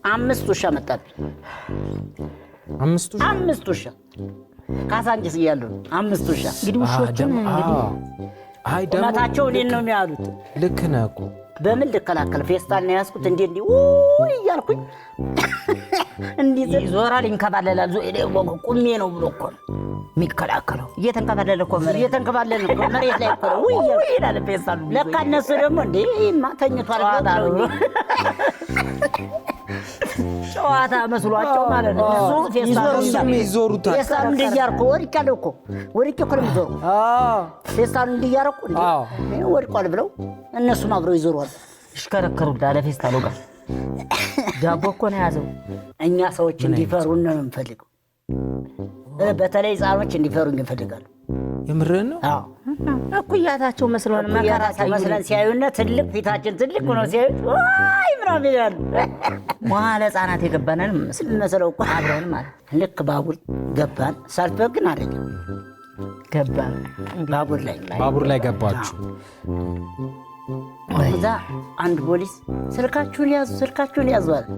5 ውሻ መጣብኝ። 5 ውሻ 5 ውሻ ካሳንጅስ እያለሁ 5 ውሻ እንግዲህ ውሾቹን እንግዲህ አይ ደግሞ ቁመታቸው እኔን ነው የሚያሉት። ልክ ነህ እኮ በምን ልከላከል? ፌስታል ነው ያዝኩት እንዴ እያልኩኝ እንዲህ ይዞራል ይንከባለላል። ቁሜ ነው ብሎ እኮ ነው የሚከላከለው። እየተንከባለለ እኮ መሬት እየተንከባለለ እኮ መሬት ላይ እኮ ነው ይላል ፌስታሉ። ለካ እነሱ ደግሞ እንዴ ተኝቷል ብለው ጨዋታ መስሏቸው ማለት ነው። እሱ ይዞሩታል። ፌስታሉ እንዲያርኩ ወድቄያለሁ እኮ ወድቄ እኮ ነው የሚዞሩ። ፌስታሉ እንዲያረኩ እንዴ ወድቋል ብለው እነሱም አብረው ይዞሯል። ይሽከረከሩታል ፌስታሉ ጋር። ዳቦ እኮ ነው ያዘው። እኛ ሰዎች እንዲፈሩን ነው የምንፈልገው። በተለይ ሕፃኖች እንዲፈሩኝ እንፈልጋለሁ። የምርህን ነው? አዎ እኩያታቸው መስሎን መከራታቸው መስለን ሲያዩና ትልቅ ፊታችን ትልቅ ሆኖ ሲያዩ ዋይ ምናምን ይላሉ። መዋለ ሕፃናት የገባንን መስለው እኮ አብረን ማለት ልክ ባቡር ገባን። ሰልፍ ግን አይደለም ገባን። ባቡር ላይ ገባችሁ። እዛ አንድ ፖሊስ ስልካችሁን ያዙ አለ።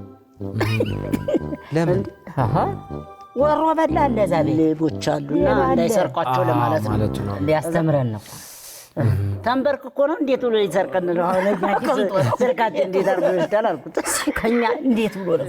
ለምን? ወሮ በላ አለ እዛ ቤት ሌቦች አሉና እንዳይሰርቋቸው ለማለት ነው። ሊያስተምረን ነው። ተንበርክኮ ነው እንዴት ብሎ ሊሰርቀን ነው? አሁን ስልካችን እንዴት አድርጎ ይወስዳል አልኩት። ከኛ እንዴት ብሎ ነው